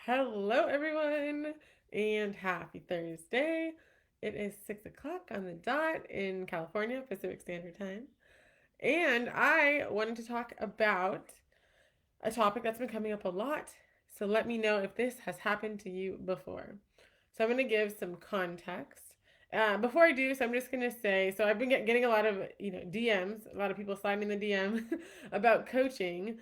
Hello, everyone, and happy Thursday. It is 6 o'clock on the dot in California, Pacific Standard Time. And I wanted to talk about a topic that's been coming up a lot. So let me know if this has happened to you before. So I'm going to give some context. Before I do, so I'm just going to say, so I've been getting a lot of DMs, a lot of people sliding in the DM about coaching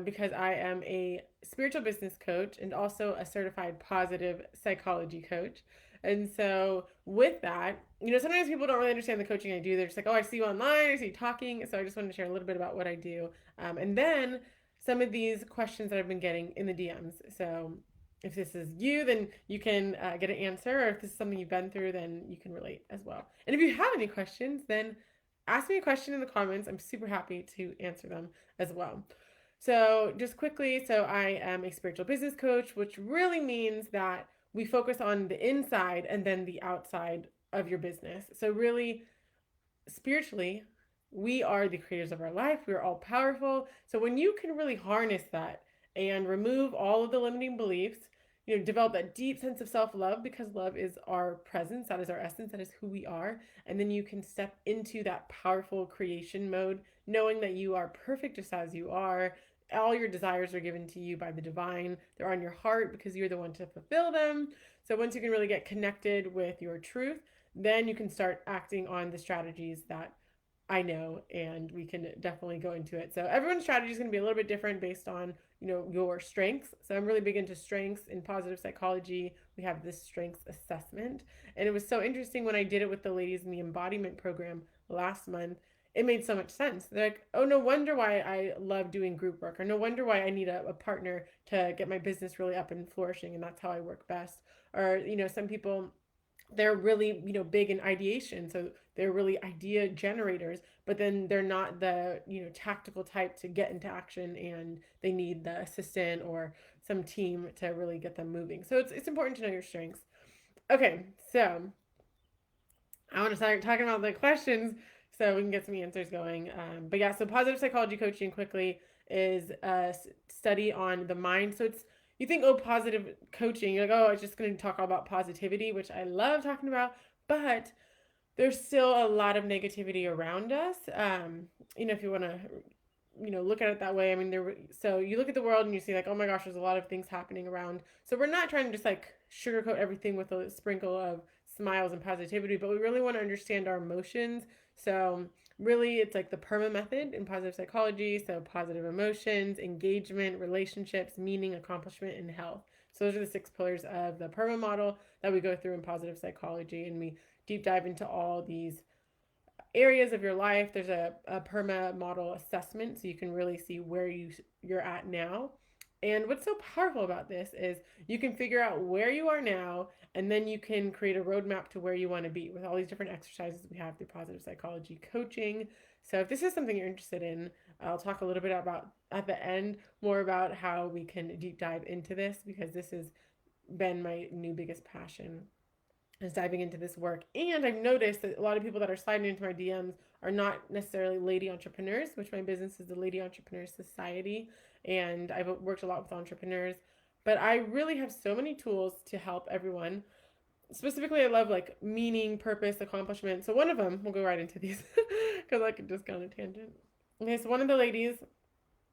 because I am a spiritual business coach and also a certified positive psychology coach. And so with that, sometimes people don't really understand the coaching I do. They're just like, oh, I see you online, I see you talking. So I just wanted to share a little bit about what I do. And then some of these questions that I've been getting in the DMs. So if this is you, then you can get an answer, or if this is something you've been through, then you can relate as well. And if you have any questions, then ask me a question in the comments. I'm super happy to answer them as well. So, just quickly, so I am a spiritual business coach, which really means that we focus on the inside and then the outside of your business. So, really, spiritually, we are the creators of our life. We are all powerful. So when you can really harness that and remove all of the limiting beliefs, develop that deep sense of self-love because love is our presence, that is our essence, that is who we are. And then you can step into that powerful creation mode, knowing that you are perfect just as you are. All your desires are given to you by the divine. They're on your heart because you're the one to fulfill them. So once you can really get connected with your truth, then you can start acting on the strategies that I know, and we can definitely go into it. So everyone's strategy is going to be a little bit different based on your strengths. So I'm really big into strengths in positive psychology. We have this strengths assessment, and it was so interesting when I did it with the ladies in the embodiment program last month. It made so much sense. They're like, oh, no wonder why I love doing group work, or no wonder why I need a partner to get my business really up and flourishing, and that's how I work best. Or some people, they're really big in ideation, so they're really idea generators, but then they're not the tactical type to get into action, and they need the assistant or some team to really get them moving. So it's important to know your strengths. Okay, so I want to start talking about the questions so we can get some answers going. But yeah, so positive psychology coaching quickly is a study on the mind. So it's, you think, oh, positive coaching, you're like, oh, it's just going to talk all about positivity, which I love talking about, but there's still a lot of negativity around us. If you want to, look at it that way. I mean, so you look at the world and you see like, oh my gosh, there's a lot of things happening around. So we're not trying to just like sugarcoat everything with a sprinkle of smiles and positivity, but we really want to understand our emotions. So really, it's like the PERMA method in positive psychology. So positive emotions, engagement, relationships, meaning, accomplishment, and health. So those are the 6 pillars of the PERMA model that we go through in positive psychology, and we deep dive into all these areas of your life. There's a PERMA model assessment, so you can really see where you're at now. And what's so powerful about this is you can figure out where you are now, and then you can create a roadmap to where you want to be with all these different exercises we have through positive psychology coaching. So if this is something you're interested in, I'll talk a little bit about at the end more about how we can deep dive into this, because this has been my new biggest passion, is diving into this work. And I've noticed that a lot of people that are sliding into my DMs are not necessarily lady entrepreneurs, which my business is the Lady Entrepreneur Society. And I've worked a lot with entrepreneurs. But I really have so many tools to help everyone. Specifically, I love like meaning, purpose, accomplishment. So one of them, we'll go right into these because I could just go on a tangent. Okay, so one of the ladies,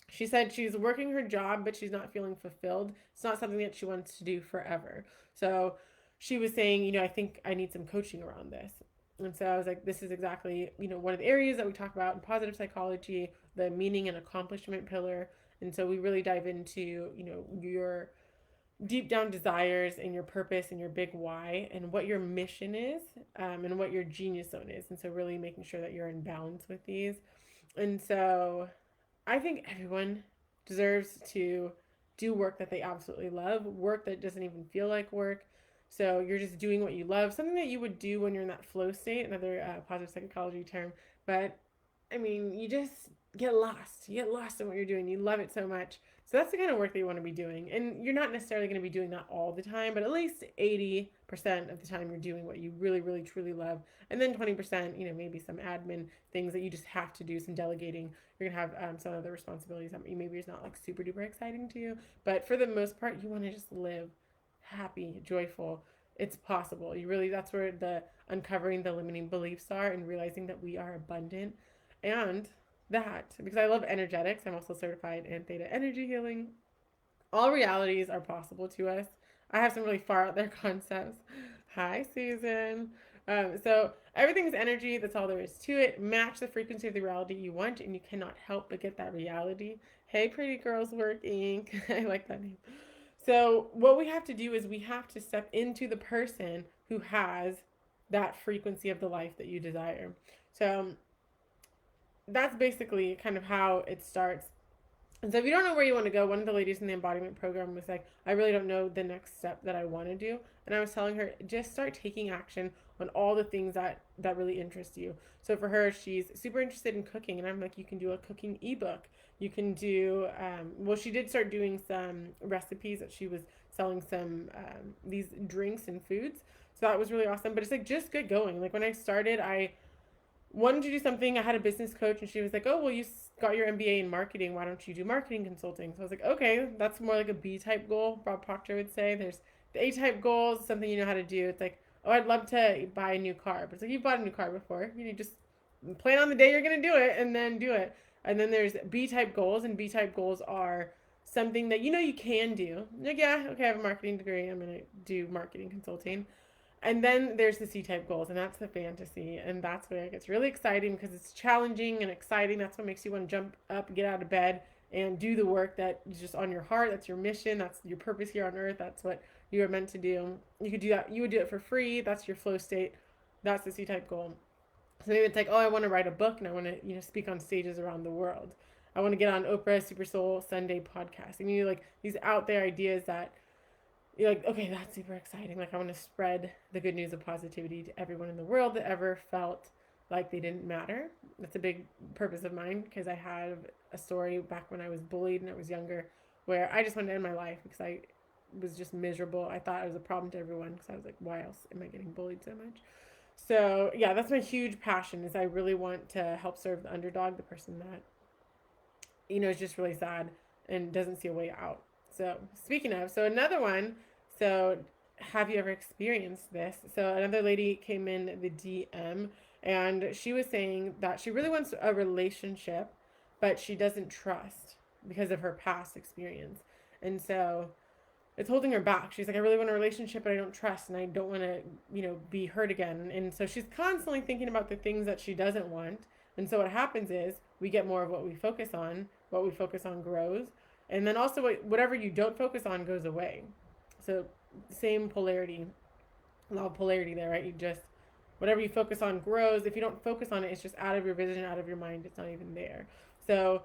she said she's working her job, but she's not feeling fulfilled. It's not something that she wants to do forever. So she was saying, I think I need some coaching around this. And so I was like, this is exactly, one of the areas that we talk about in positive psychology, the meaning and accomplishment pillar. And so we really dive into, your deep down desires and your purpose and your big why and what your mission is, and what your genius zone is. And so really making sure that you're in balance with these. And so I think everyone deserves to do work that they absolutely love, work that doesn't even feel like work. So you're just doing what you love, something that you would do when you're in that flow state, another positive psychology term. But I mean, you just get lost. You get lost in what you're doing. You love it so much. So that's the kind of work that you want to be doing. And you're not necessarily going to be doing that all the time, but at least 80% of the time you're doing what you really, really, truly love. And then 20%, maybe some admin things that you just have to do, some delegating. You're going to have some other responsibilities that maybe is not like super duper exciting to you. But for the most part, you want to just live happy, joyful. It's possible. That's where the uncovering the limiting beliefs are and realizing that we are abundant. And that, because I love energetics, I'm also certified in theta energy healing. All realities are possible to us. I have some really far out there concepts. Hi, Susan. So everything's energy. That's all there is to it. Match the frequency of the reality you want, and you cannot help but get that reality. Hey, pretty girls working. I like that name. So what we have to do is we have to step into the person who has that frequency of the life that you desire. So that's basically kind of how it starts. And so if you don't know where you want to go, one of the ladies in the embodiment program was like, I really don't know the next step that I want to do. And I was telling her, just start taking action on all the things that really interest you. So for her, she's super interested in cooking. And I'm like, you can do a cooking ebook. You can do, well, she did start doing some recipes that she was selling some, these drinks and foods. So that was really awesome. But it's like, just get going. Like when I started, I wanted to do something. I had a business coach and she was like, oh, well, you got your MBA in marketing. Why don't you do marketing consulting? So I was like, okay, that's more like a B type goal. Bob Proctor would say there's the A type goals, something you know how to do. It's like, oh, I'd love to buy a new car. But it's like, you've bought a new car before. You just plan on the day you're going to do it and then do it. And then there's B type goals, and B type goals are something that you can do. Like, yeah, okay, I have a marketing degree. I'm going to do marketing consulting. And then there's the C type goals, and that's the fantasy. And that's where it gets really exciting because it's challenging and exciting. That's what makes you want to jump up, get out of bed, and do the work that is just on your heart. That's your mission. That's your purpose here on earth. That's what you are meant to do. You could do that. You would do it for free. That's your flow state. That's the C type goal. So maybe it's like, oh, I want to write a book and I want to, speak on stages around the world. I want to get on Oprah Super Soul Sunday podcast. And like these out there ideas that you're like, okay, that's super exciting. Like, I want to spread the good news of positivity to everyone in the world that ever felt like they didn't matter. That's a big purpose of mine because I have a story back when I was bullied and I was younger where I just wanted to end my life because I was just miserable. I thought I was a problem to everyone because I was like, why else am I getting bullied so much? So, yeah, that's my huge passion is I really want to help serve the underdog, the person that, is just really sad and doesn't see a way out. So speaking of, so another one, so have you ever experienced this? So another lady came in the DM and she was saying that she really wants a relationship, but she doesn't trust because of her past experience. And so it's holding her back. She's like, I really want a relationship, but I don't trust and I don't want to, be hurt again. And so she's constantly thinking about the things that she doesn't want. And so what happens is we get more of what we focus on. What we focus on grows. And then also whatever you don't focus on goes away. So same polarity, law of polarity there, right? You just, whatever you focus on grows. If you don't focus on it, it's just out of your vision, out of your mind. It's not even there. So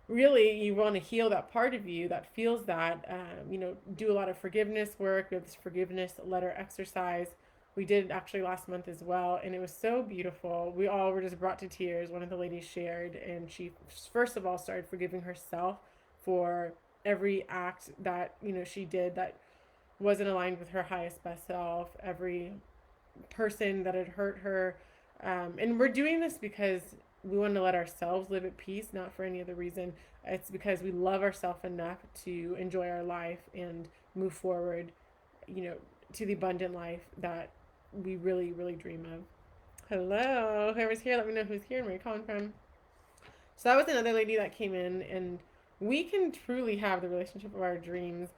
really you want to heal that part of you that feels that, do a lot of forgiveness work. We have this forgiveness letter exercise. We did actually last month as well, and it was so beautiful. We all were just brought to tears. One of the ladies shared, and she first of all started forgiving herself for every act that she did that wasn't aligned with her highest best self, every person that had hurt her, and we're doing this because we want to let ourselves live at peace, not for any other reason. It's because we love ourselves enough to enjoy our life and move forward, to the abundant life that we really, really dream of. Hello, whoever's here, let me know who's here and where you're calling from. So that was another lady that came in, and we can truly have the relationship of our dreams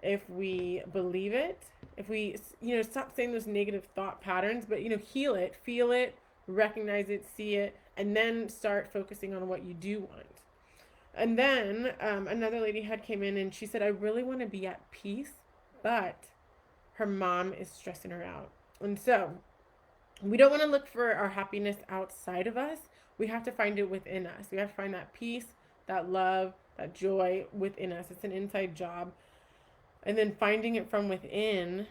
if we believe it, if we, stop saying those negative thought patterns, but, heal it, feel it, recognize it, see it, and then start focusing on what you do want. And then another lady had came in and she said, I really want to be at peace, but her mom is stressing her out. And so we don't want to look for our happiness outside of us. We have to find it within us. We have to find that peace, that love, that joy within us. It's an inside job. And then finding it from within,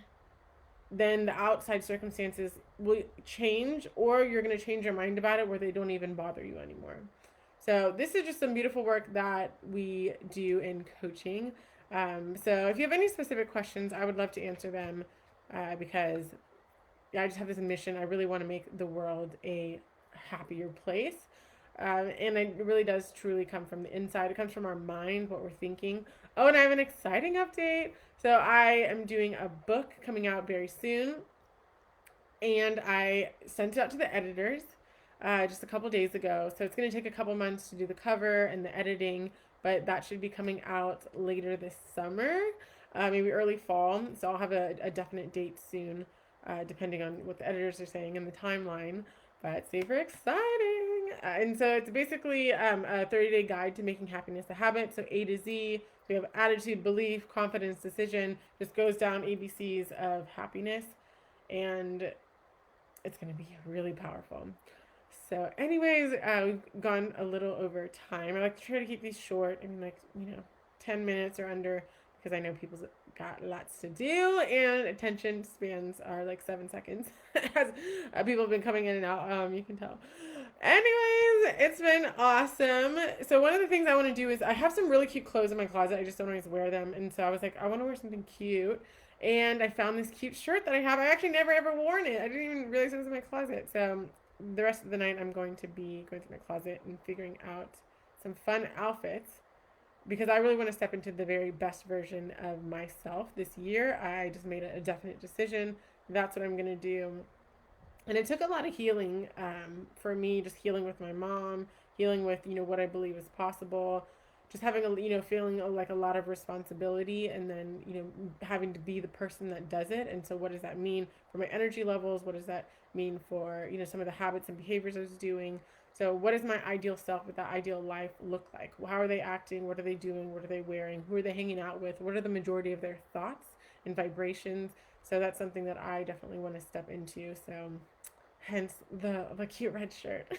then the outside circumstances will change, or you're going to change your mind about it where they don't even bother you anymore. So this is just some beautiful work that we do in coaching. So if you have any specific questions, I would love to answer them because yeah, I just have this mission. I really want to make the world a happier place. And it really does truly come from the inside. It comes from our mind, what we're thinking. Oh, and I have an exciting update. So I am doing a book coming out very soon, and I sent it out to the editors just a couple days ago. So it's going to take a couple months to do the cover and the editing, but that should be coming out later this summer, maybe early fall. So I'll have a definite date soon, depending on what the editors are saying and the timeline. But super exciting! And so it's basically a 30-day guide to making happiness a habit. So A to Z. We have attitude, belief, confidence, decision. Just goes down ABCs of happiness, and it's going to be really powerful. So, anyways, we've gone a little over time. I like to try to keep these short. I mean, like, 10 minutes or under, because I know people's got lots to do, and attention spans are like 7 seconds. As people have been coming in and out, you can tell. Anyways, it's been awesome. So one of the things I want to do is I have some really cute clothes in my closet. I just don't always wear them, and so I was like, I want to wear something cute. And I found this cute shirt that I have. I actually never ever worn it. I didn't even realize it was in my closet. So the rest of the night I'm going to be going through my closet and figuring out some fun outfits because I really want to step into the very best version of myself this year. I just made a definite decision. That's what I'm going to do. And it took a lot of healing for me, just healing with my mom, healing with, what I believe is possible, just having feeling like a lot of responsibility, and then, having to be the person that does it. And so what does that mean for my energy levels? What does that mean for, some of the habits and behaviors I was doing? So what does my ideal self with that ideal life look like? How are they acting? What are they doing? What are they wearing? Who are they hanging out with? What are the majority of their thoughts and vibrations? So that's something that I definitely want to step into. So hence the cute red shirt.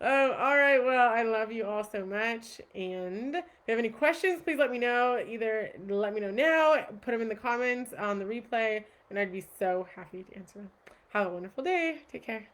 All right, well, I love you all so much, and if you have any questions, please let me know. Either let me know now, put them in the comments on the replay, and I'd be so happy to answer them. Have a wonderful day. Take care.